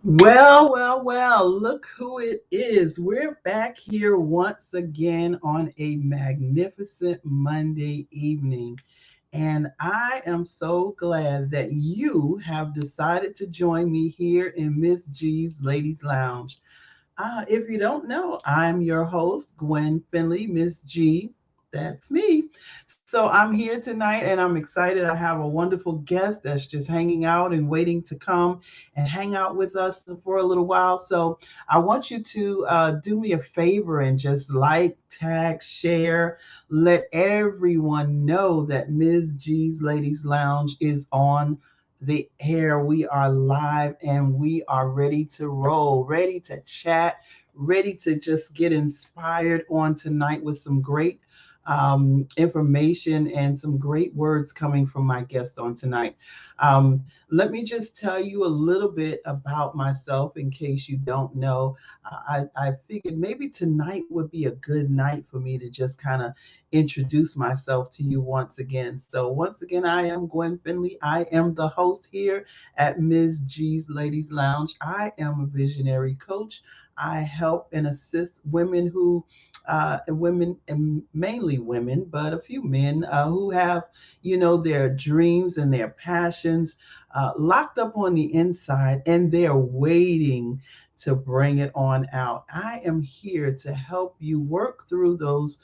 Well, look who it is. We're back here once again on a magnificent Monday evening. And I am so glad that you have decided to join me here in Miss G's Ladies Lounge. If you don't know, I'm your host, Gwen Finley, Miss G. That's me. So I'm here tonight and I'm excited. I have a wonderful guest that's just hanging out and waiting to come and hang out with us for a little while. So I want you to do me a favor and just like, tag, share, let everyone know that Ms. G's Ladies Lounge is on the air. We are live and we are ready to roll, ready to chat, ready to just get inspired on tonight with some great information and some great words coming from my guest on tonight. Let me just tell you a little bit about myself in case you don't know. I figured maybe tonight would be a good night for me to just kind of introduce myself to you once again. So, once again, I am Gwen Finley. I am the host here at Ms. G's Ladies Lounge. I am a visionary coach. I help and assist women and mainly women, but a few men who have, their dreams and their passions locked up on the inside and they're waiting to bring it on out. I am here to help you work through those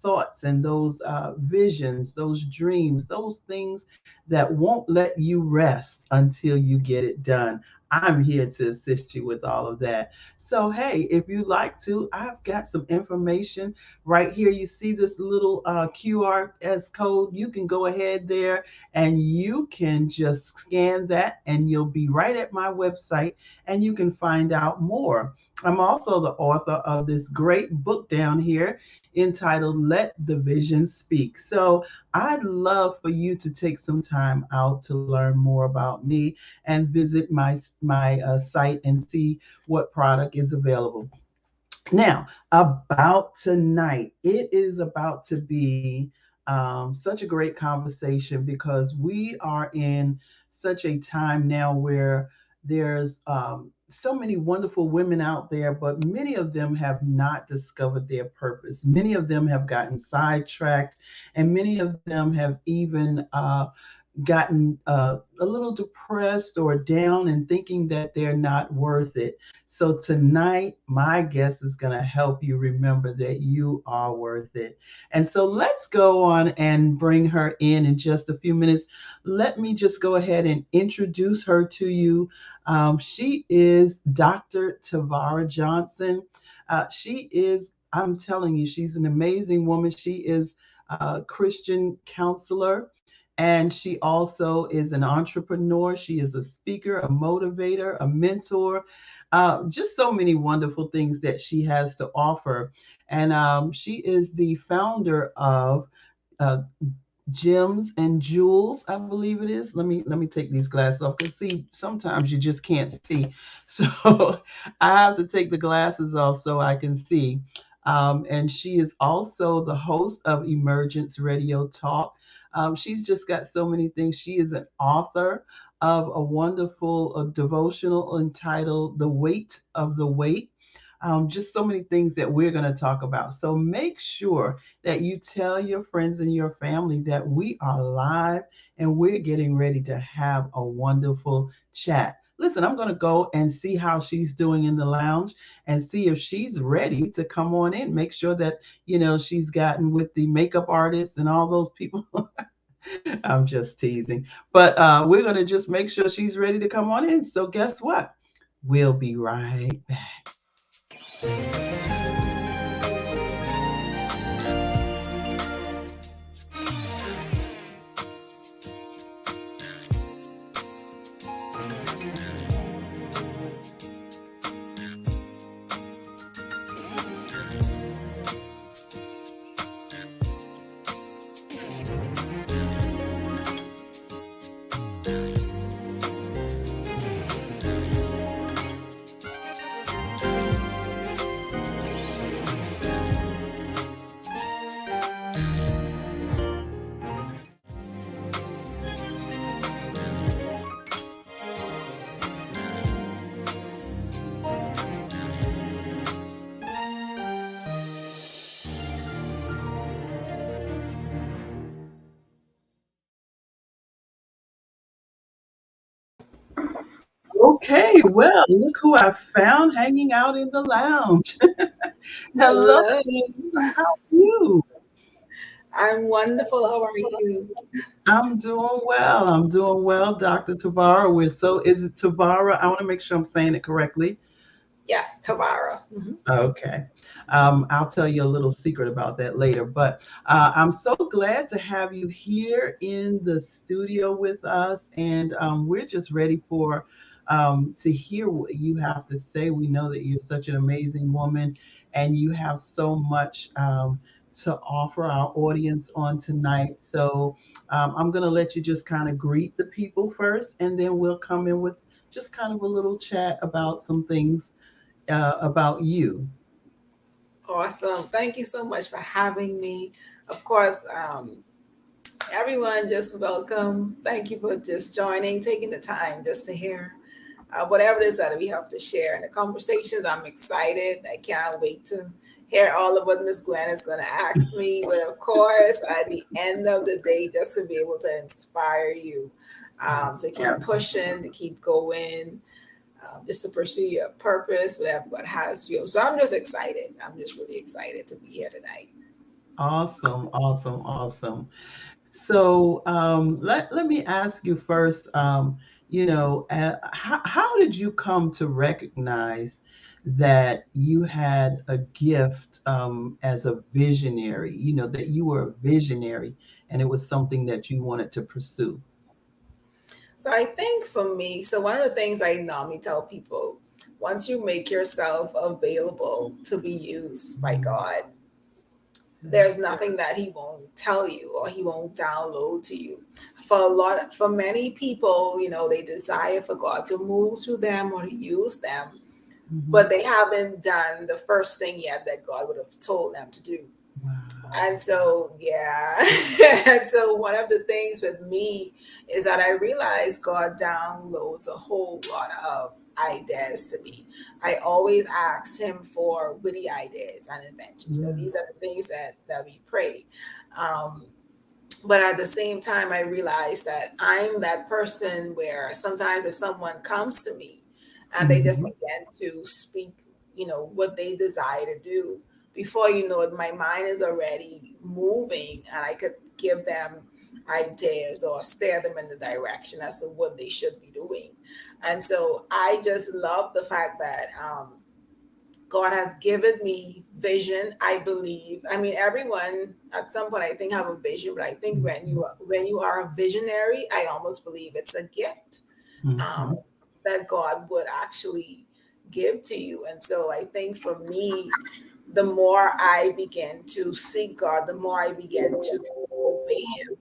thoughts and those visions, those dreams, those things that won't let you rest until you get it done. I'm here to assist you with all of that. So, hey, if you like to, I've got some information right here. You see this little QRS code. You can go ahead there and you can just scan that, and you'll be right at my website and you can find out more. I'm also the author of this great book down here entitled Let the Vision Speak. So I'd love for you to take some time out to learn more about me and visit my site and see what product is available. Now, about tonight, it is about to be such a great conversation because we are in such a time now where there's so many wonderful women out there, but many of them have not discovered their purpose. Many of them have gotten sidetracked, and many of them have even gotten a little depressed or down and thinking that they're not worth it. So tonight, my guest is going to help you remember that you are worth it. And so let's go on and bring her in just a few minutes. Let me just go ahead and introduce her to you. She is Dr. Tavara Johnson. She is, I'm telling you, she's an amazing woman. She is a Christian counselor. And she also is an entrepreneur. She is a speaker, a motivator, a mentor, just so many wonderful things that she has to offer. And she is the founder of uh, Gems and Jewels, I believe it is. Let me take these glasses off because see, sometimes you just can't see. So I have to take the glasses off so I can see. And she is also the host of Emergence Radio Talk. She's just got so many things. She is an author of a wonderful devotional entitled The Weight of the Weight. Just so many things that we're going to talk about. So make sure that you tell your friends and your family that we are live and we're getting ready to have a wonderful chat. Listen, I'm going to go and see how she's doing in the lounge and see if she's ready to come on in. Make sure that, she's gotten with the makeup artist and all those people. I'm just teasing. But we're going to just make sure she's ready to come on in. So guess what? We'll be right back. Okay, well, look who I found hanging out in the lounge. Hello, Hello. how are you? I'm wonderful. How are you? I'm doing well. I'm doing well, Dr. Tavara. Is it Tavara? I want to make sure I'm saying it correctly. Yes, Tavara. Okay. I'll tell you a little secret about that later. But I'm so glad to have you here in the studio with us. And we're just ready to hear what you have to say. We know that you're such an amazing woman and you have so much to offer our audience on tonight. So I'm going to let you just kind of greet the people first, and then we'll come in with just kind of a little chat about some things about you. Awesome. Thank you so much for having me. Of course, everyone, just welcome. Thank you for just joining, taking the time just to hear whatever it is that we have to share in the conversations. I'm excited. I can't wait to hear all of what Miss Gwen is going to ask me. But of course, at the end of the day, just to be able to inspire you to keep Absolutely. pushing, to keep going, just to pursue your purpose, whatever God has for you. So I'm just excited. I'm just really excited to be here tonight. Awesome, awesome, awesome. So let me ask you first. How did you come to recognize that you had a gift as a visionary? You know that you were a visionary, and it was something that you wanted to pursue. So I think for me, so one of the things I normally tell people, once you make yourself available to be used by God, there's nothing that he won't tell you or he won't download to you. For many people, they desire for God to move through them or to use them, Mhm. but they haven't done the first thing yet that God would have told them to do. And Wow. so, yeah. And so, one of the things with me is that I realize God downloads a whole lot of ideas to me. I always ask Him for witty ideas and inventions. So, Yeah. these are the things that we pray. Um, but at the same time, I realize that I'm that person where sometimes if someone comes to me and they just Mhm. begin to speak, what they desire to do, before you know it, my mind is already moving and I could give them ideas or steer them in the direction as to what they should be doing. And so I just love the fact that God has given me vision. I believe. I mean, everyone at some point I think have a vision, but I think when you are a visionary, I almost believe it's a gift um, Mhm. that God would actually give to you. And so I think for me, the more I begin to seek God, the more I begin to obey Him.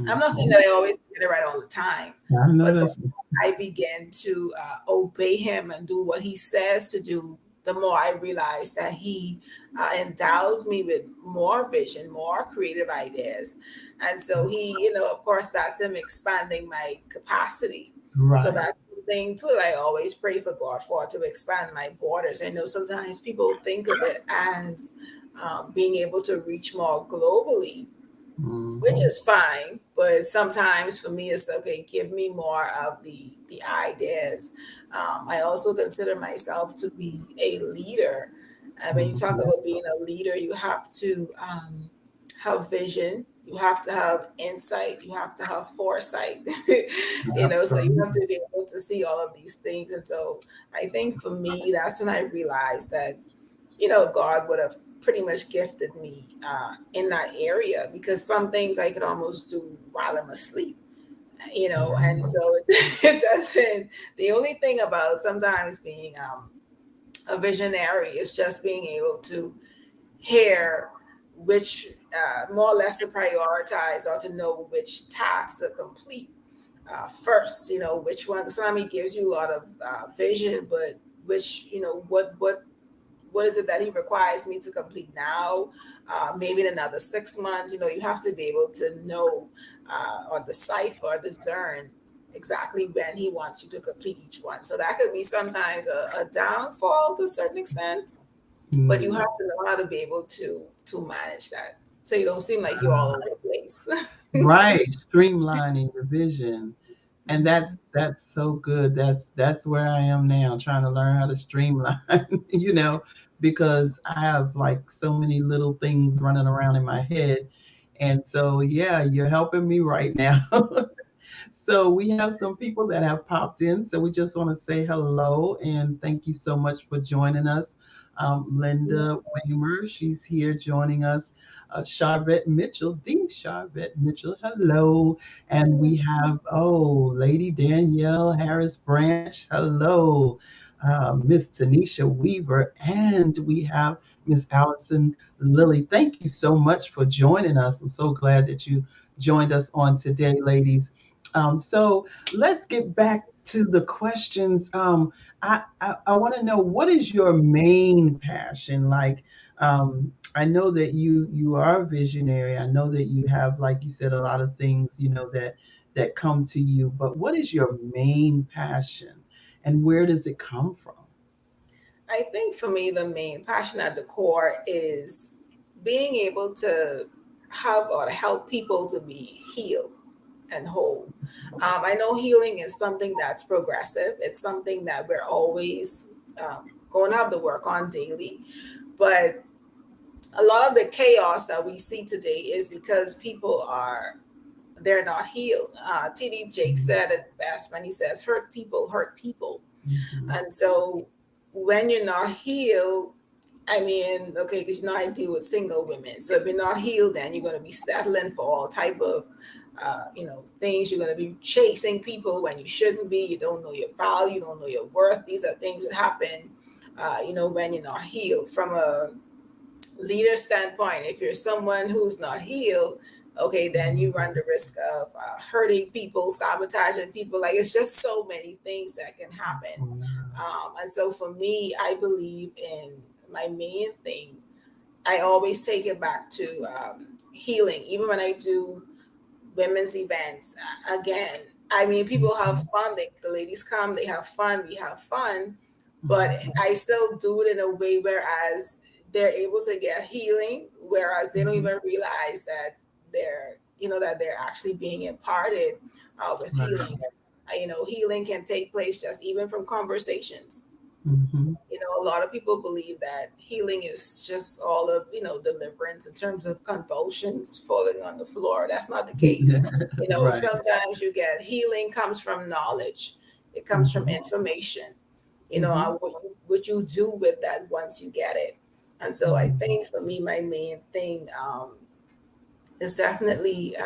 I'm not saying Mhm. that I always get it right all the time, I know but the that's. more I begin to obey Him and do what He says to do, the more I realize that He endows me with more vision, more creative ideas. And so He, of course, that's Him expanding my capacity. So Right. that's the thing too that I always pray for God for, to expand my borders. I know sometimes people think of it as being able to reach more globally, which Mhm. is fine. But sometimes for me, it's okay. Give me more of the ideas. I also consider myself to be a leader. And when you talk Mhm. about being a leader, you have to have vision. You have to have insight. You have to have foresight. So you have Absolutely. to be able to see all of these things. And so I think for me, that's when I realized that God would have pretty much gifted me in that area, because some things I could almost do while I'm asleep, and Mhm. so it doesn't. The only thing about sometimes being a visionary is just being able to hear which, more or less to prioritize or to know which tasks to complete first, which one. Sometimes he gives you a lot of vision, but which, what is it that he requires me to complete now, maybe in another 6 months. You have to be able to know or decipher or discern exactly when he wants you to complete each one. So that could be sometimes a downfall to a certain extent, but you Mm. have to know how to be able to manage that, so you don't seem like you're all over the place. Right, streamlining your vision. And that's so good. That's where I am now, trying to learn how to streamline, you know, because I have like so many little things running around in my head. And so yeah, you're helping me right now. So we have some people that have popped in. So we just want to say hello and thank you so much for joining us. Linda Waymer, she's here joining us. Charvette Mitchell, the Charvette Mitchell, hello. And we have, oh, Lady Danielle Harris Branch, hello. Miss Tanisha Weaver, and we have Miss Allison Lilly. Thank you so much for joining us. I'm so glad that you joined us on today, ladies. So let's get back to the questions. I want to know, what is your main passion? Like, I know that you are a visionary. I know that you have, like you said, a lot of things, you know, that come to you. But what is your main passion, and where does it come from? I think for me, the main passion at the core is being able to have or help people to be healed and whole. I know healing is something that's progressive. It's something that we're always going to have to work on daily. But a lot of the chaos that we see today is because people are they're not healed. TD Jake said it best when he says, hurt people." Mhm. And so when you're not healed, I mean, okay, because you know I deal with single women. So if you're not healed, then you're going to be settling for all type of, things. You're going to be chasing people when you shouldn't be. You don't know your value. You don't know your worth. These are things that happen, when you're not healed. From a leader standpoint, if you're someone who's not healed, okay, then you run the risk of hurting people, sabotaging people. Like it's just so many things that can happen. Wow. And so for me, I believe in my main thing. I always take it back to healing. Even when I do women's events, again, I mean, people have Mhm. fun. The ladies come, they have fun, we have fun, but Mhm. I still do it in a way whereas they're able to get healing, whereas they don't Mhm. even realize that they're actually being imparted with Right. healing. Healing can take place just even from conversations. Mhm. A lot of people believe that healing is just all of, deliverance in terms of convulsions falling on the floor. That's not the case. Right. Sometimes you get healing comes from knowledge, it comes from Mhm. information, Mhm. what you do with that once you get it. And so I Mhm. think for me, my main thing is definitely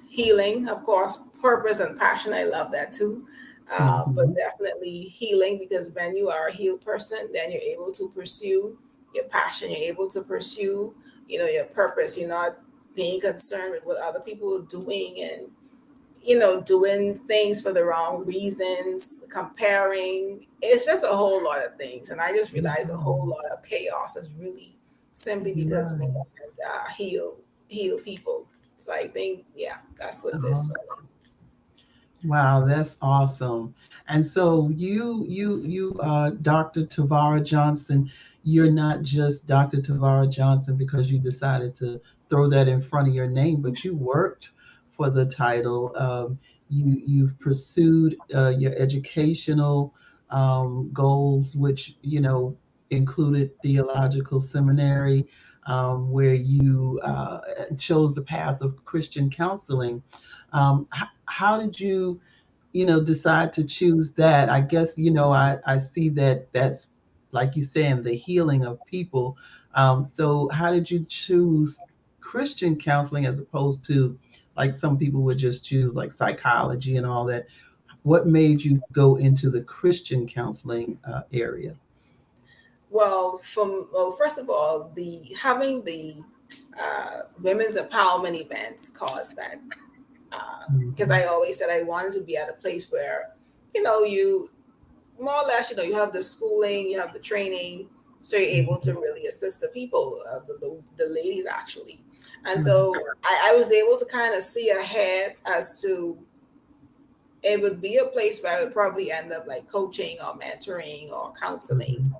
healing, of course, purpose and passion. I love that too. But Mhm. definitely healing, because when you are a healed person, then you're able to pursue your passion. You're able to pursue, your purpose. You're not being concerned with what other people are doing and, doing things for the wrong reasons, comparing. It's just a whole lot of things. And I just realized a whole Mhm. lot of chaos is really simply because we Right. can't heal people. So I think, yeah, that's what it is Oh, for me. wow, that's awesome. And so you, Dr. Tavara Johnson, you're not just Dr. Tavara Johnson because you decided to throw that in front of your name, but you worked for the title. You've pursued your educational goals, which included theological seminary, where you chose the path of Christian counseling. How did you decide to choose that? I guess, I see that that's, like you saying, the healing of people. So how did you choose Christian counseling as opposed to, like, some people would just choose like psychology and all that? What made you go into the Christian counseling area? Well, first of all, the having the women's empowerment events caused that, because I Mhm. always said I wanted to be at a place where, you more or less, you have the schooling, you have the training, so you're able to Mhm. really assist the people, the ladies actually. And Right. so I was able to kind of see ahead as to it would be a place where I would probably end up like coaching or mentoring or counseling. Mhm.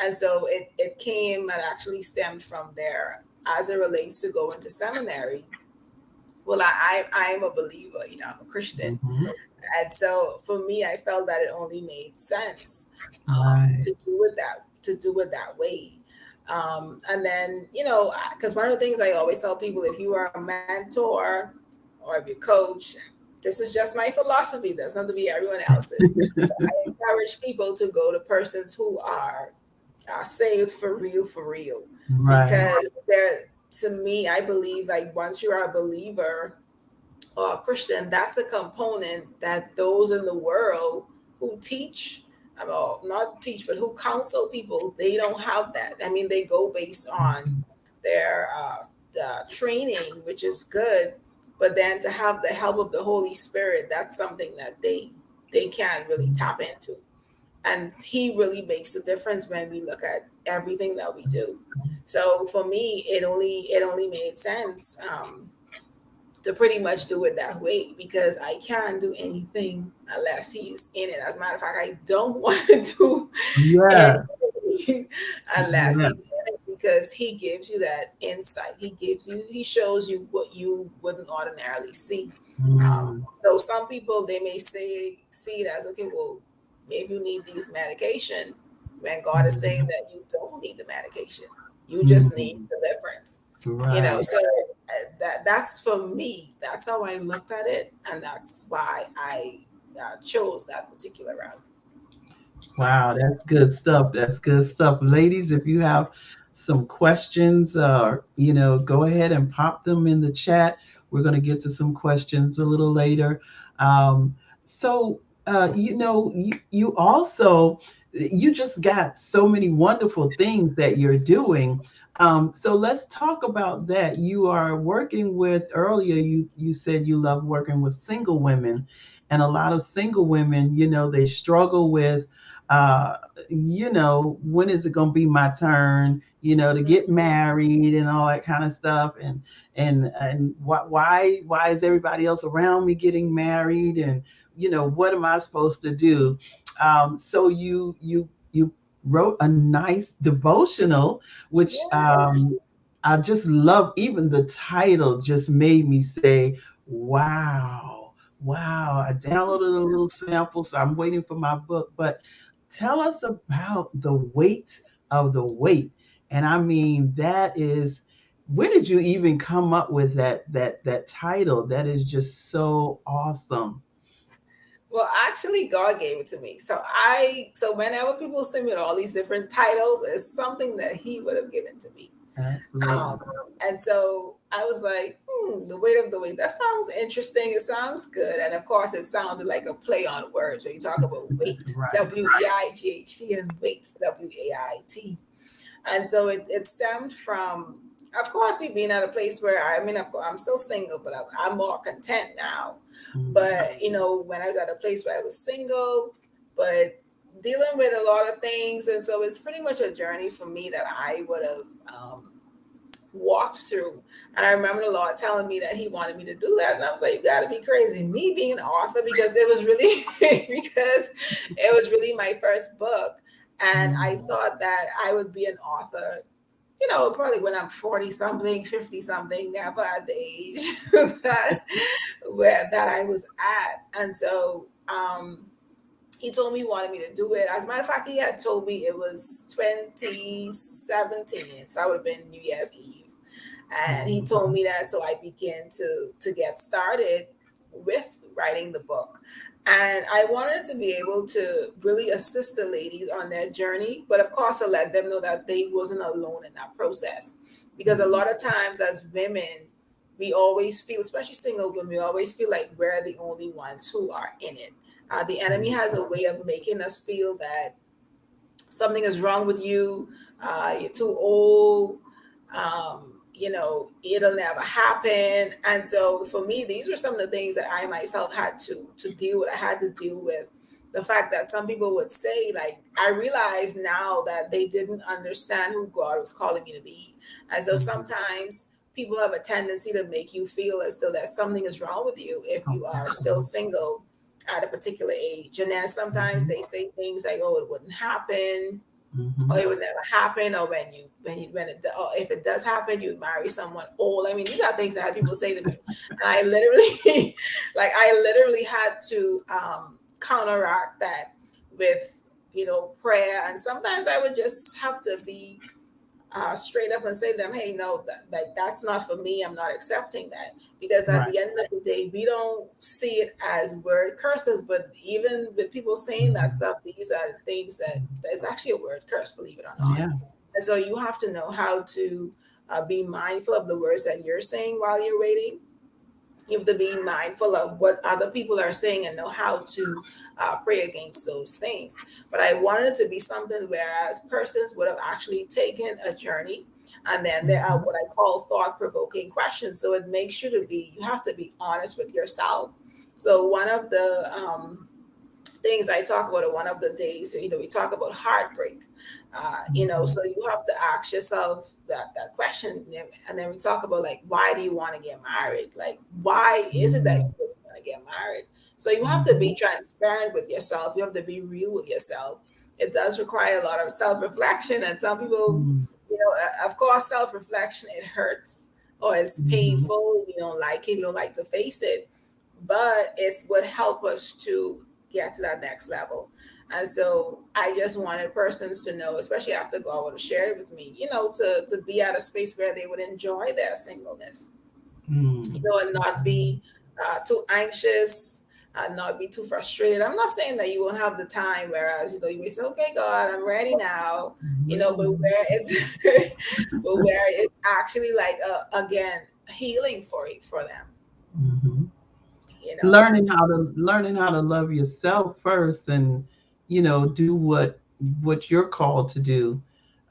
And so it came and actually stemmed from there as it relates to going to seminary. Well, I'm a believer, I'm a Christian. Hmm. And so for me, I felt that it only made sense Right. to do it that way. And then, because one of the things I always tell people, if you are a mentor or if you're a coach, this is just my philosophy. That's not to be everyone else's. But I encourage people to go to persons who are saved for real, Right. because they're, to me, I believe like once you are a believer or a Christian, that's a component that those in the world who teach, well, not teach, but who counsel people, they don't have that. I mean, they go based on their training, which is good, but then to have the help of the Holy Spirit, that's something that they can really tap into. And he really makes a difference when we look at everything that we do. So for me, it only made sense. To pretty much do it that way, because I can't do anything unless he's in it. As a matter of fact, I don't want to do Yeah. anything unless Yeah. he's in it, because he gives you that insight. He shows you what you wouldn't ordinarily see. Mm. So some people, they may see it as, okay, well, maybe you need these medication, when God is saying Mhm. that you don't need the medication. You just need Mhm. deliverance. Right. So that's for me. That's how I looked at it, and that's why I chose that particular route. Wow, that's good stuff. That's good stuff. Ladies, if you have some questions, go ahead and pop them in the chat. We're going to get to some questions a little later. Um, you also, you just got so many wonderful things that you're doing. So let's talk about that. You are working with, earlier, you said you love working with single women, and a lot of single women, they struggle with uh, when is it going to be my turn, to get married and all that kind of stuff. And why is everybody else around me getting married? And, what am I supposed to do? So you wrote a nice devotional, which Yes. I just love. Even the title just made me say, wow. Wow. I downloaded a little sample, so I'm waiting for my book. But tell us about the weight of the weight. And I mean, that is, where did you even come up with that title? That is just so awesome. Well, actually, God gave it to me. So whenever people send me all these different titles, it's something that He would have given to me. Um, Absolutely. and so I was like, the weight of the weight. That sounds interesting. It sounds good. And of course, it sounded like a play on words when you talk about weight, Right. WEIGHT, and weight, WAIT. And so it stemmed from, of course, me being at a place where, I mean, I'm still single, but I'm more content now. Mhm. But, when I was at a place where I was single, but dealing with a lot of things. And so it's pretty much a journey for me that I would have walked through. And I remember the Lord telling me that He wanted me to do that. And I was like, you got to be crazy. Me being an author, because it was really, because it was really my first book. And I Mhm. thought that I would be an author, probably when I'm 40 something, 50 something, never at the age that, that I was at. And so, he told me he wanted me to do it. As a matter of fact, he had told me it was 2017, so I would have been New Year's Eve, and he told Mhm. me that, so I began to get started with writing the book. And I wanted to be able to really assist the ladies on their journey, but of course to let them know that they wasn't alone in that process. Because a Mhm. lot of times as women, we always feel, especially single women, we always feel like we're the only ones who are in it. The enemy has a way of making us feel that something is wrong with you, you're too old, um, it'll never happen. And so for me, these were some of the things that I myself had to deal with. I had to deal with the fact that some people would say, like, I realize now that they didn't understand who God was calling me to be. And so Mhm. sometimes people have a tendency to make you feel as though that something is wrong with you if you are Something's still wrong. single at a particular age. And then sometimes Mhm. they say things like, oh, it wouldn't happen. or Mm-hmm. it would never happen, or or if it does happen, you'd marry someone old. I mean, these are things that people say to me, and I literally, like, I literally had to counteract that with, prayer, and sometimes I would just have to be straight up and say to them, hey, no, that's not for me. I'm not accepting that. Because at Right. the end of the day, we don't see it as word curses, but even with people saying that Mm-hmm. stuff, these are the things that there's actually a word curse, believe it or not. Yeah. And so you have to know how to be mindful of the words that you're saying while you're waiting. You have to be mindful of what other people are saying and know how to pray against those things. But I wanted it to be something whereas persons would have actually taken a journey, and then there are Mm-hmm. what I call thought-provoking questions. So it makes you have to be honest with yourself. So one of the things I talk about in one of the days, we talk about heartbreak. Mm-hmm. So you have to ask yourself that question, and then we talk about, like, why do you want to get married? Like, why is it that you really want to get married? So you have to Mm-hmm. be transparent with yourself. You have to be real with yourself. It does require a lot of self-reflection, and some people, of course, self-reflection, it hurts or it's Mm-hmm. painful. You don't like it. You don't like to face it, but it's what help us to get to that next level. And so I just wanted persons to know, especially after God would have shared it with me, to be at a space where they would enjoy their singleness, Mm-hmm. and not be too anxious, not be too frustrated. I'm not saying that you won't have the time, whereas, you may say, okay, God, I'm ready now, but where it's, but where it's actually like, again, healing for them, Mm-hmm. and Learning how to love yourself first, and do what you're called to do,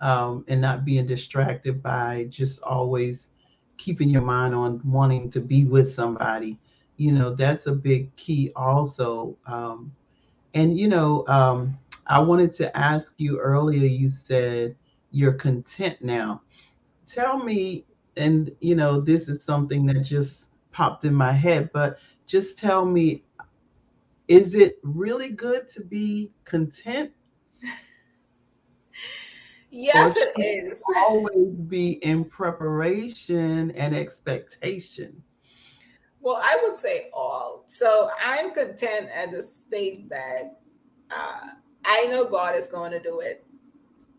and not being distracted by just always keeping your mind on wanting to be with somebody. That's a big key also. And I wanted to ask you earlier, you said you're content now. Tell me, and this is something that just popped in my head, but just tell me, is it really good to be content, or yes, should it you is. always be in preparation and expectation? Well, I would say all. So I'm content at the state that uh, I know God is going to do it,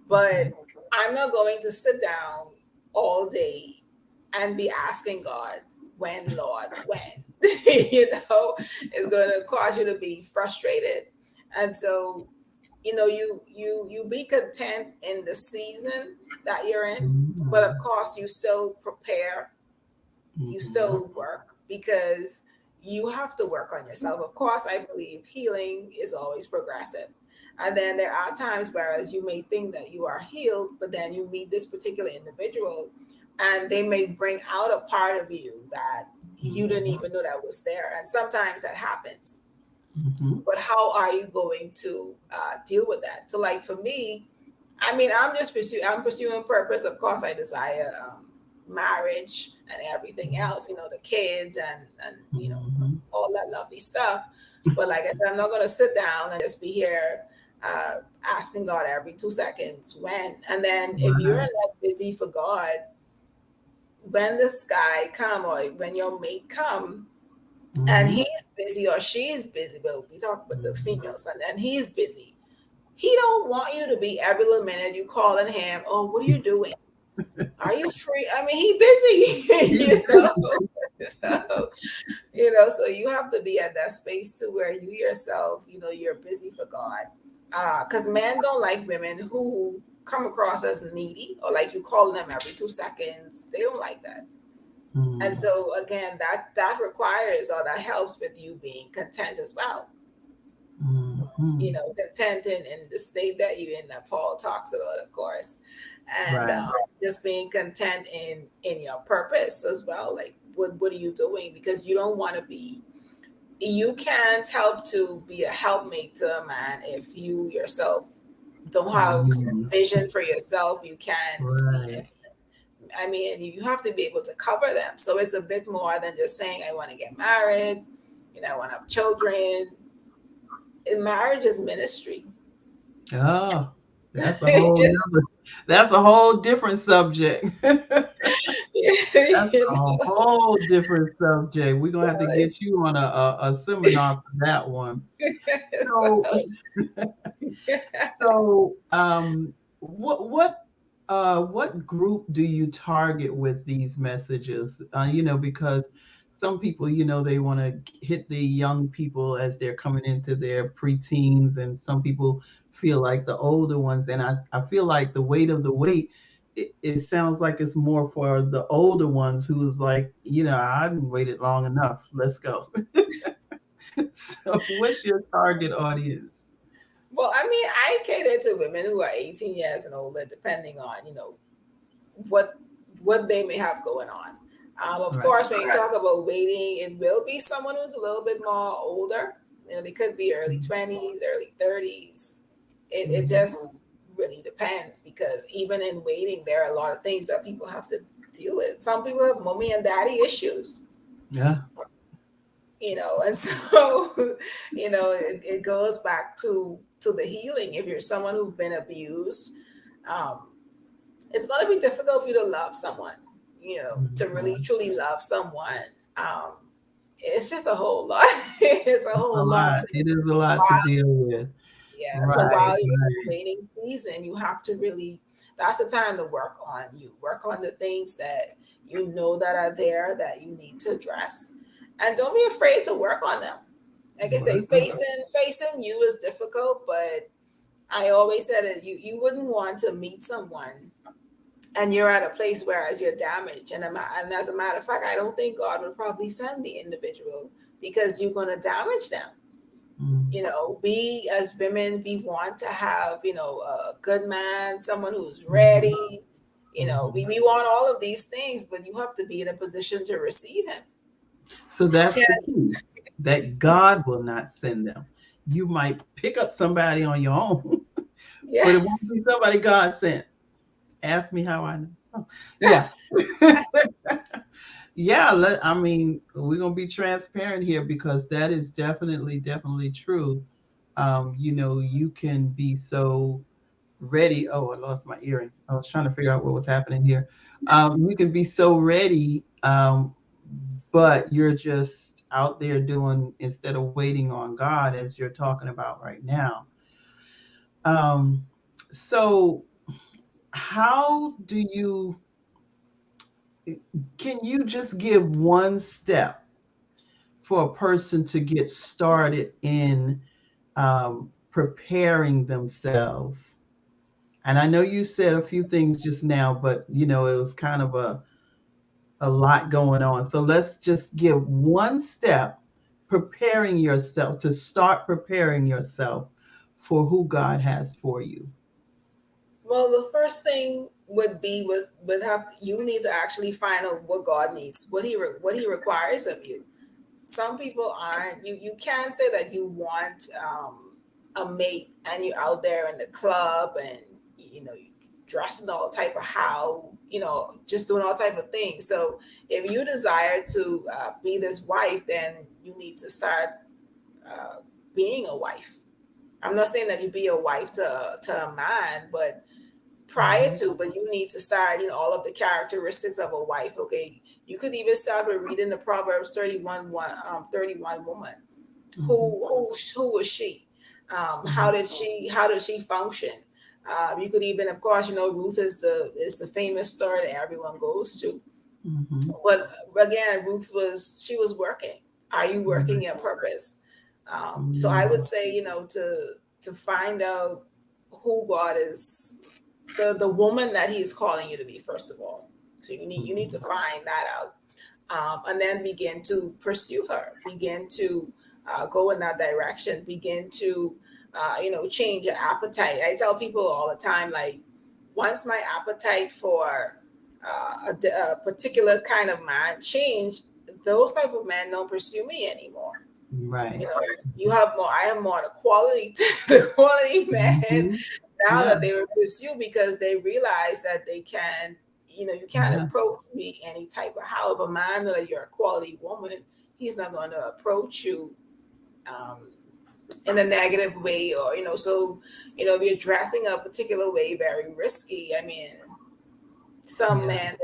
Okay. but I'm not going to sit down all day and be asking God, when, Lord, when? It's going to cause you to be frustrated. And so, you be content in the season that you're in, but of Mm-hmm. course you still prepare, you Mm-hmm. still work, because you have to work on yourself. Of course, I believe healing is always progressive. And then there are times whereas you may think that you are healed, but then you meet this particular individual and they may bring out a part of you that you didn't even know that was there. And sometimes that happens. Mm-hmm. But how are you going to deal with that? So, like, for me, I mean, I'm pursuing purpose. Of course, I desire marriage and everything else, the kids and Mm-hmm. all that lovely stuff. But like I said, I'm not going to sit down and just be here asking God every 2 seconds when. And then if you're Right. not busy for God, when this guy come or when your mate come and Mm-hmm. he's busy or she's busy, but we talk about the Mm-hmm. females, and he's busy, he don't want you to be every little minute you calling him, oh, what are you doing, are you free? I mean, he busy. So, so you have to be at that space too where you yourself, you're busy for God, because men don't like women who come across as needy or like you calling them every 2 seconds. They don't like that. And Mm-hmm. so again, that requires or that helps with you being content as well. Mm-hmm. Content in the state that you're in, that Paul talks about, of course, and Right. just being content in your purpose as well. Like, what are you doing? Because you don't want to be. You can't help to be a helpmate to a man if you yourself don't have Mm-hmm. vision for yourself. You can't see Right. it. I mean, you have to be able to cover them. So it's a bit more than just saying, I want to get married, I want to have children. And marriage is ministry. Oh, That's a whole nother, that's a whole different subject. That's You a know, whole different subject. We're so gonna have to get it's, you on a seminar for that one. So so, what group do you target with these messages? Because some people, they want to hit the young people as they're coming into their preteens, and some people feel like the older ones. And I feel like the weight of the weight, it sounds like it's more for the older ones who is like, I've waited long enough. Let's go. So, what's your target audience? well, I mean, I cater to women who are 18 years and older, depending on, what what they may have going on. Of Right. course, when you talk about waiting, it will be someone who's a little bit more older. They could be early Mhm. 20s, early 30s. It Mhm. just really depends, because even in waiting, there are a lot of things that people have to deal with. Some people have mommy and daddy issues, Yeah. and so it goes back to the healing. If you're someone who's been abused, um, it's going to be difficult for you to love someone, to really Mhm. truly love someone. um, it's just a whole lot. It's a A whole lot lot. to, It is a lot to deal with. yeah. So Right. while you're in the Right. waiting season, you have to really, that's the time to work on you, work on the things that you know that are there that you need to address. And don't be afraid to work on them. Like I say, Work. facing you is difficult, but I always said that you wouldn't want to meet someone and you're at a place whereas you're damaged. And as a matter of fact, I don't think God would probably send the individual, because you're going to damage them. Mm. We as women, we want to have, a good man, someone who's Mhm. ready. We, Mhm. we want all of these things, but you have to be in a position to receive him. So that's Yeah. the key, that God will not send them. You might pick up somebody on your own, Yeah. but it won't be somebody God sent. Ask me how I know. Oh, yeah. Yeah. I mean, we're going to be transparent here because that is definitely, definitely true. You can be so ready. Oh, I lost my earring. I was trying to figure out what was happening here. You can be so ready, but you're just out there doing, instead of waiting on God, as you're talking about right now. Um, so, how do you, can you just give one step for a person to get started in preparing themselves? And I know you said a few things just now, but it was kind of a lot going on. So let's just give one step, preparing yourself to start preparing yourself for who God has for you. Well, the first thing would have you need to actually find out what God needs, what He requires of you. Some people aren't. You can say that you want a mate, and you're out there in the club, and you dressing all type of how, just doing all type of things. So if you desire to be this wife, then you need to start uh, being a wife. I'm not saying that you be a wife to a man, but prior Mhm. to, but you need to start, all of the characteristics of a wife. Okay, you could even start with reading the Proverbs 31 woman. Mhm. Who was she? How Mhm. did she function? You could even, of course, Ruth is the famous story that everyone goes to. Mhm. But again, she was working. Are you working Right. your purpose? So I would Mhm. say, to find out who God is, the woman that He is calling you to be, first of all. So you need to Mhm. find that out, and then begin to pursue her. Begin to go in that direction. Begin to change your appetite. I tell people all the time, like, once my appetite for a particular kind of man changed, those type of men don't pursue me anymore. you Right. know you have more I have more the quality the quality man Mhm. now Yeah. that they will pursue, because they realize that they can, you can't Yeah. approach me any type of how. If a man, that you're a quality woman, he's not going to approach you, um, in a negative way, or so if you're dressing a particular way very risky. I mean, some Yeah. man,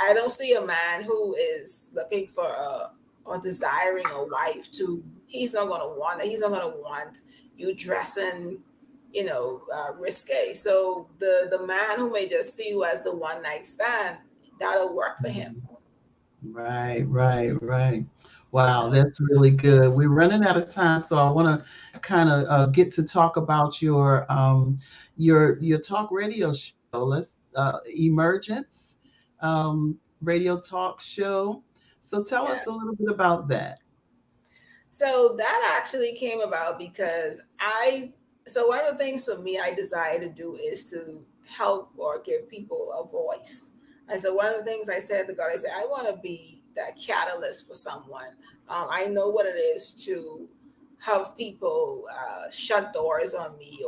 I don't see a man who is looking for a or desiring a wife to, he's not going to want it, he's not going to want you dressing risque. So the man who may just see you as a one night stand, that'll work for him. Mhm. Right, right, right. you Wow, know that's really good. We're running out of time, so I want to kind of get to talk about your talk radio show. Let's Emergence radio talk show. So tell us a yes. little bit about that. So that actually came about because so one of the things for me I desire to do is to help or give people a voice. And so one of the things I said to God, I said, I want to be that catalyst for someone. I know what it is to have people shut doors on me,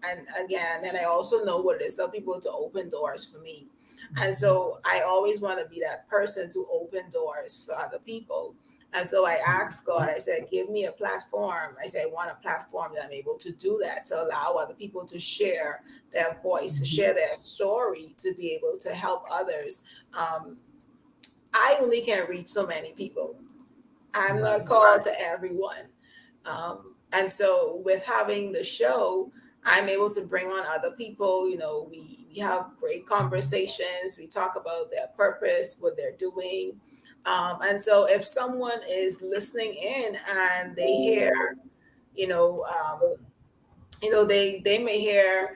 and again, and I also know what it is for people to open doors for me. And Mhm. so I always want to be that person to open doors for other people. And so I asked God, I said, give me a platform. I said, I want a platform that I'm able to do that, to allow other people to share their voice, to Mhm. share their story, to be able to help others. Um, I only can reach so many people. I'm not Right. called to everyone. And so with having the show, I'm able to bring on other people. We have great conversations. We talk about their purpose, what they're doing. And so if someone is listening in and they hear, you know, um, they may hear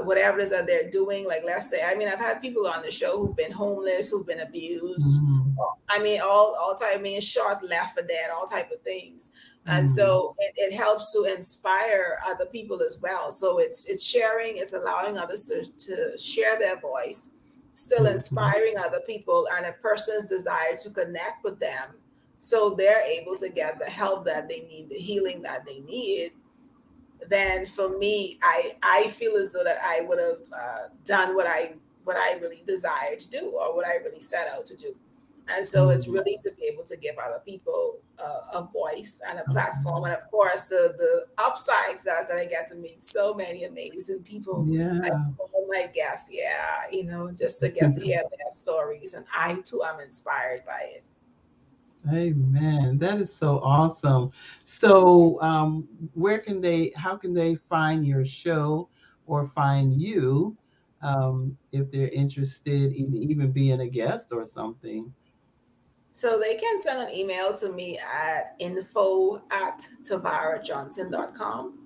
whatever it is that they're doing. Like, let's say, I mean, I've had people on the show who've been homeless, who've been abused. Mhm. I mean, all type, I mean, shot, left for dead, all type of things. And Mhm. so it helps to inspire other people as well. So it's sharing, it's allowing others to share their voice, still Mhm. inspiring other people and a person's desire to connect with them, so they're able to get the help that they need, the healing that they need. Then for me, I feel as though that I would have done what I really desired to do, or what I really set out to do. And so it's Mhm. really to be able to give other people a voice and a Okay. platform. And of course, the upsides that is that I get to meet so many amazing people. Like Yeah. all my guests, yeah, just to get to hear their stories. And I too am inspired by it. Amen. That is so awesome. So, how can they find your show or find you if they're interested in even being a guest or something? So they can send an email to me at info@tavarajohnson.com.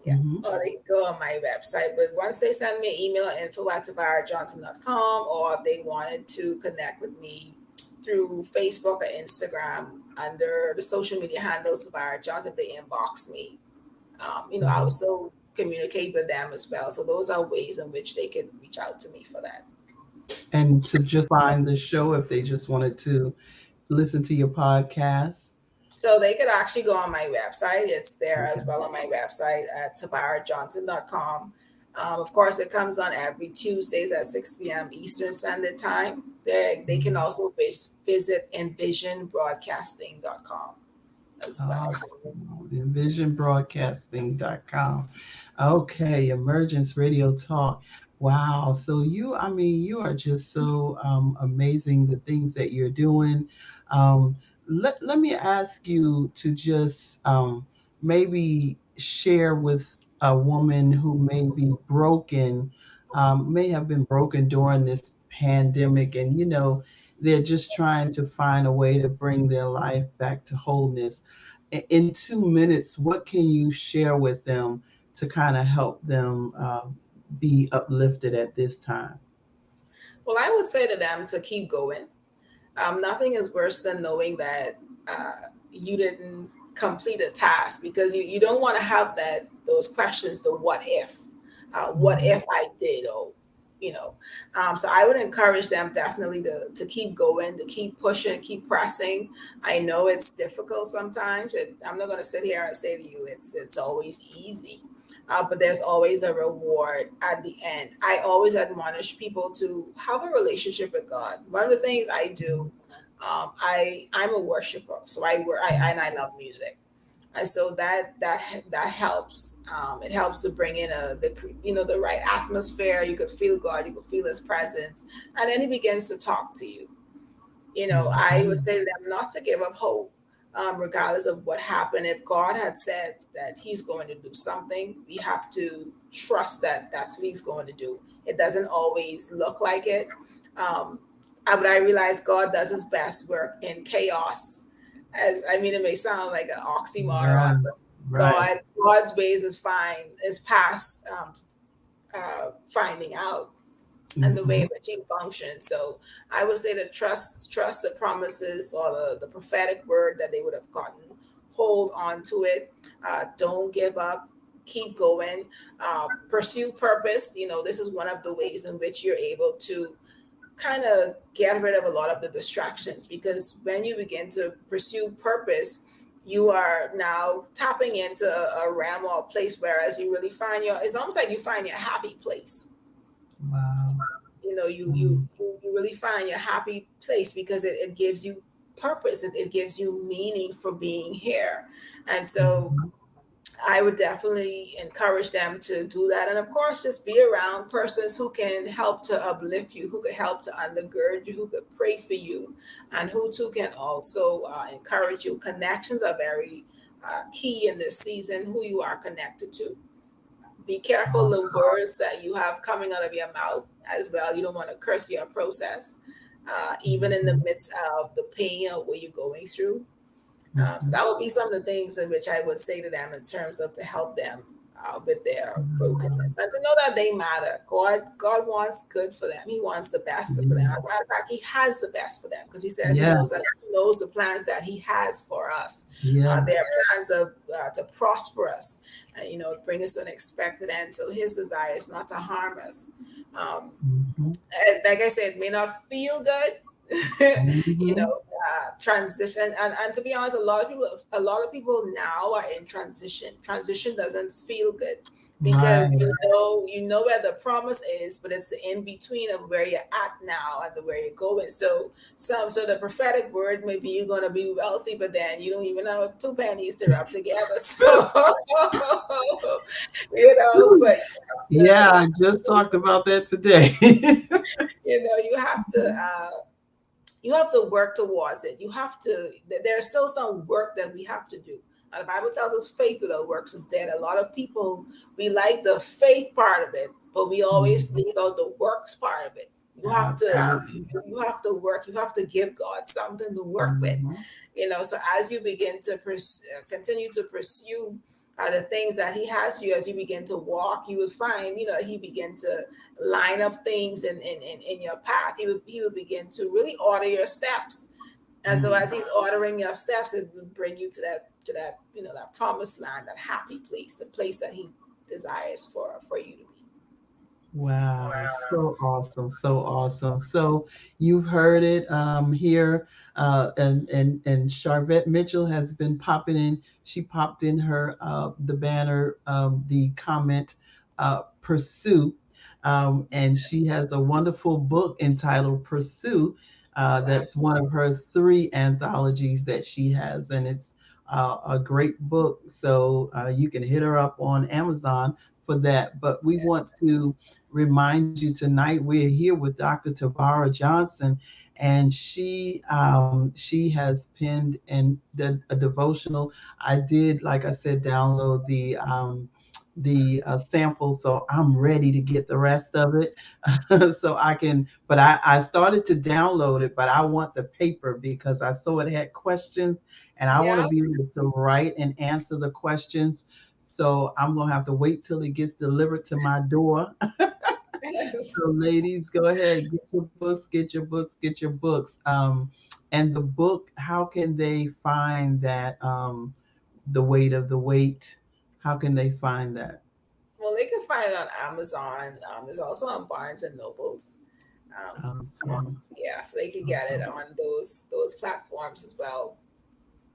Yeah. Hmm. Or they can go on my website. But once they send me an email at info@tavarajohnson.com, or if they wanted to connect with me through Facebook or Instagram under the social media handles Tavara Johnson, if they inbox me, I Hmm. also communicate with them as well. So those are ways in which they can reach out to me for that. And to just find the show if they just wanted to listen to your podcast. So they could actually go on my website. It's there as Okay. well on my website at tavarajohnson.com. Of course, it comes on every Tuesdays at 6 p.m. Eastern Standard Time. They can Mhm. also visit envisionbroadcasting.com as well. Awesome. Envisionbroadcasting.com. Okay, Emergence Radio Talk. Wow. So I mean, you are just so amazing, the things that you're doing. Um, let me ask you to just maybe share with a woman who may be broken, may have been broken during this pandemic, and they're just trying to find a way to bring their life back to wholeness. In 2 minutes, what can you share with them to kind of help them be uplifted at this time? Well, I would say to them to keep going. Nothing is worse than knowing that you didn't complete a task, because you don't want to have those questions, the what Mhm. if I did, or you know so I would encourage them definitely to keep going, to keep pushing, keep pressing. I know it's difficult sometimes. I'm not going to sit here and say to you it's always easy, but there's always a reward at the end. I always admonish people to have a relationship with God. One of the things I do, I'm a worshiper, so I and I love music. And so that helps. It helps to bring in the right atmosphere. You could feel God, you could feel His presence, and then He begins to talk to you. I would Mhm. say to them not to give up hope, regardless of what happened. If God had said that He's going to do something, we have to trust that that's what He's going to do. It doesn't always look like it. Um, but I realize God does His best work in chaos. As I mean, it may sound like an Yeah, oxymoron, but right. God's ways is past finding out, and the way Hmm. in which he functions. So I would say to trust the promises or the prophetic word that they would have gotten. Hold on to it. Don't give up. Keep going. Pursue purpose. This is one of the ways in which you're able to kind of get rid of a lot of the distractions, because when you begin to pursue purpose, you are now tapping into a realm or a place, whereas you really find it's almost like you find your happy place. Wow. You Mm-hmm. really find your happy place, because it gives you purpose, it gives you meaning for being here. And so I would definitely encourage them to do that, and of course just be around persons who can help to uplift you, who could help to undergird you, who could pray for you, and who too can also encourage you. Connections are very key in this season, who you are connected to. Be careful the words that you have coming out of your mouth as well. You don't want to curse your process, even in the Hmm. midst of the pain of what you're going through. So Hmm. that would be some of the things in which I would say to them in terms of to help them with their brokenness, and to know that they matter. God wants good for them. He wants the best for them. As a matter of fact, He has the best for them, because He says He Yeah, knows that He knows the plans that He has for us. yeah. They are plans of to prosper us, and bring us to an expected end. So His desire is not to harm us. Um, Hmm. and like I said, it may not feel good, Hmm. transition. And to be honest, a lot of people now are in transition. Transition doesn't feel good, because Right. you know where the promise is, but it's the in between of where you're at now and where you're going. So the prophetic word may be you're going to be wealthy, but then you don't even have two pennies to rub together. So but Yeah, I just talked about that today. you have to work towards it. There's still some work that we have to do. And the Bible tells us faith without works is dead. A lot of people, we like the faith part of it, but we always Mhm. leave out the works part of it. Absolutely. You have to work, you have to give God something to work with. Mhm. So as you begin to continue to pursue the things that He has for you, as you begin to walk, you will find, He begin to line up things in your path. He will begin to really order your steps. And so Mhm. as He's ordering your steps, it will bring you to that promised land, that happy place, the place that He desires for you to be. Wow, so awesome, so awesome. So you've heard it here, and Charvette Mitchell has been popping in. She popped in her the banner, the comment, pursue, and she has a wonderful book entitled Pursue. Wow. That's one of her three anthologies that she has, and it's a great book. So you can hit her up on Amazon for that. But we want to remind you tonight we're here with Dr. Tavara Johnson, and she has penned a devotional. I did, like I said, download the sample, so I'm ready to get the rest of it. So I can, but I started to download it, but I want the paper because I saw it had questions, and I want to Yeah. be able to write and answer the questions. So I'm gonna have to wait till it gets delivered to my door. Yes. So, ladies, go ahead, get your books, get your books, get your books. And the book, how can they find that? The weight of the weight. How can they find that? Well, they can find it on Amazon. It's also on Barnes and Nobles. Um, yeah, so they could get it Awesome. on those platforms as well.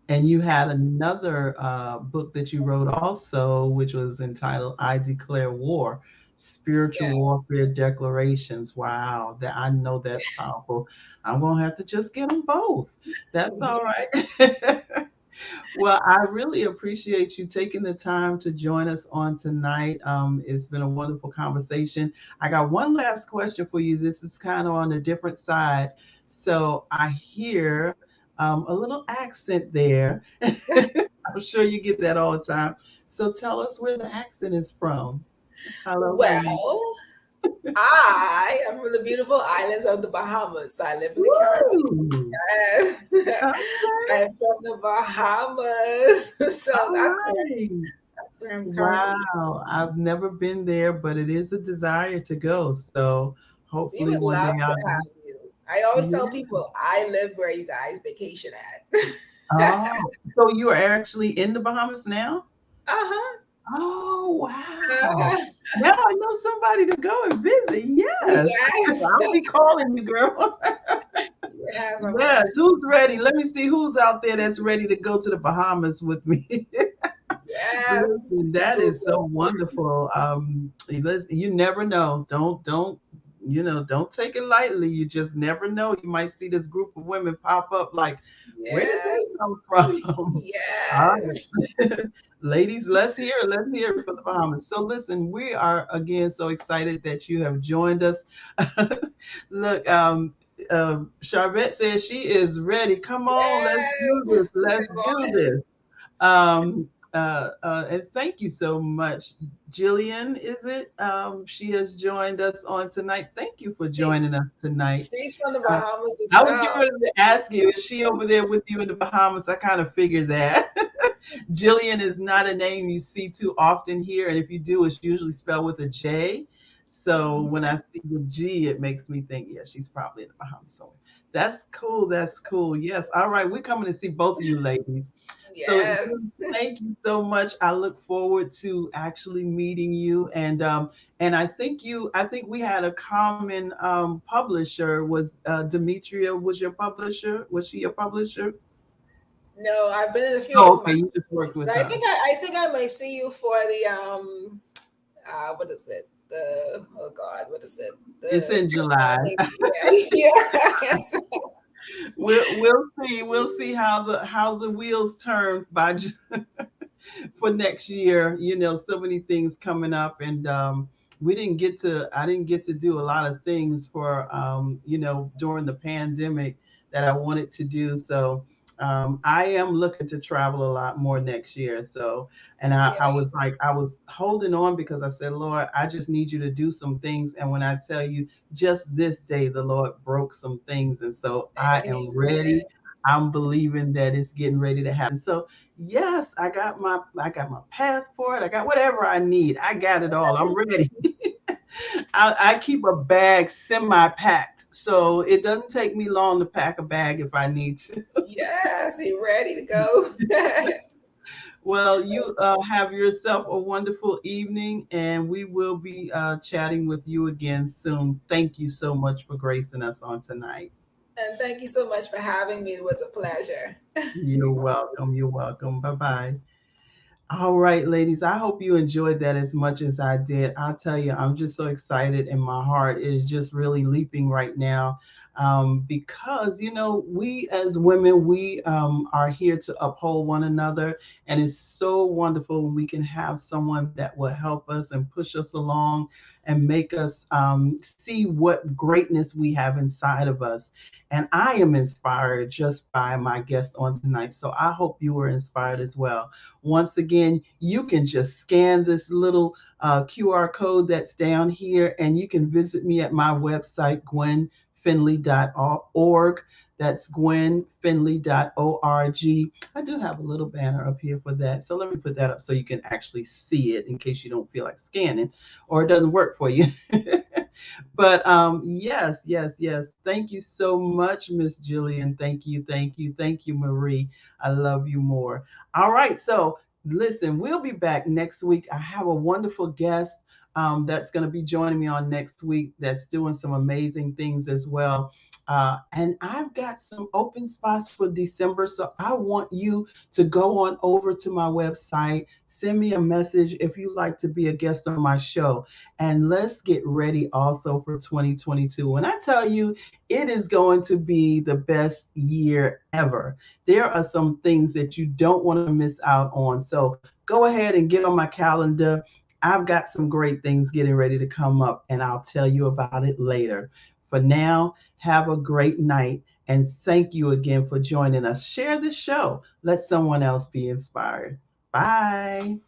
And you had another book that you wrote also, which was entitled "I Declare War: Spiritual Yes. Warfare Declarations." Wow, that I know that's powerful. I'm gonna have to just get them both. That's all right. Well, I really appreciate you taking the time to join us on tonight. It's been a wonderful conversation. I got one last question for you. This is kind of on a different side. So I hear a little accent there. I'm sure you get that all the time. So tell us where the accent is from. I love how you. Well, I am from the beautiful islands of the Bahamas. So I live in the Caribbean. Woo! Yes. Okay. I'm from the Bahamas. So All that's right. where I'm currently. Wow, I've never been there, but it is a desire to go. So We hopefully would one day love to I'll do. have you. I always tell Yeah. people I live where you guys vacation at. Oh, so you are actually in the Bahamas now? Uh-huh. Oh, wow. Uh-huh. Now I know somebody to go and visit. Yes. Yes. I'll be calling you, girl. Yes, I'm Yes. actually. Who's ready? Let me see who's out there that's ready to go to the Bahamas with me. Yes. Listen, that Do is so go. wonderful. You never know. Don't don't take it lightly. You just never know. You might see this group of women pop up. Like, where did they Yes. come from? All Yes. right, ladies, let's hear it for the Bahamas. So listen, we are again so excited that you have joined us. Look, Charvette says she is ready. Come on, let's do Yes. this. Let's Come do on. this. And thank you so much. Jillian, is it? She has joined us on tonight. Thank you for She, joining us tonight. she's from the Uh, Bahamas as I was getting well. ready to ask you, is she over there with you in the Bahamas? I kind of figured that. Jillian is not a name you see too often here, and if you do, it's usually spelled with a J. So when I Mhm. see the G, it makes me think, yeah, she's probably in the Bahamas somewhere. That's cool. That's cool. Yes. All right. We're coming to see both of you ladies. So, Yes. Jillian, thank you so much. I look forward to actually meeting you. And I think we had a common publisher. Was Demetria was your publisher? Was she your publisher? No, I've been in a few Oh, other okay. You just worked magazines, but with her. I think I may see you for the what is it? The oh God, what is it? It's The in July. yeah, yes. We'll see how the wheels turn for next year. You know, so many things coming up, and we didn't get to. I didn't get to do a lot of things for during the pandemic that I wanted to do. So I am looking to travel a lot more next year. So, and I Yeah. was like, I was holding on because I said, Lord, I just need you to do some things. And when I tell you, just this day, the Lord broke some things, and so I am ready. Amen. I'm believing that it's getting ready to happen. So yes, I got my passport. I got whatever I need. I got it all. I'm ready. I keep a bag semi-packed, so it doesn't take me long to pack a bag if I need to. Yes, you ready to go? Well, you have yourself a wonderful evening, and we will be chatting with you again soon. Thank you so much for gracing us on tonight. And thank you so much for having me. It was a pleasure. You're welcome. You're welcome. Bye bye. All right, ladies, I hope you enjoyed that as much as I did. I'll tell you, I'm just so excited, and my heart is just really leaping right now because, we as women, we are here to uphold one another. And it's so wonderful when we can have someone that will help us and push us along and make us see what greatness we have inside of us. And I am inspired just by my guest on tonight. So I hope you were inspired as well. Once again, you can just scan this little QR code that's down here, and you can visit me at my website, gwenfinley.org. That's gwenfinley.org. I do have a little banner up here for that. So let me put that up so you can actually see it in case you don't feel like scanning or it doesn't work for you. But yes, yes, yes. Thank you so much, Miss Jillian. Thank you, thank you, thank you, Marie. I love you more. All right, so listen, we'll be back next week. I have a wonderful guest that's going to be joining me on next week that's doing some amazing things as well. And I've got some open spots for December. So I want you to go on over to my website, send me a message if you'd like to be a guest on my show. And let's get ready also for 2022. When I tell you it is going to be the best year ever, there are some things that you don't want to miss out on. So go ahead and get on my calendar. I've got some great things getting ready to come up, and I'll tell you about it later. For now, have a great night, and thank you again for joining us. Share this show. Let someone else be inspired. Bye.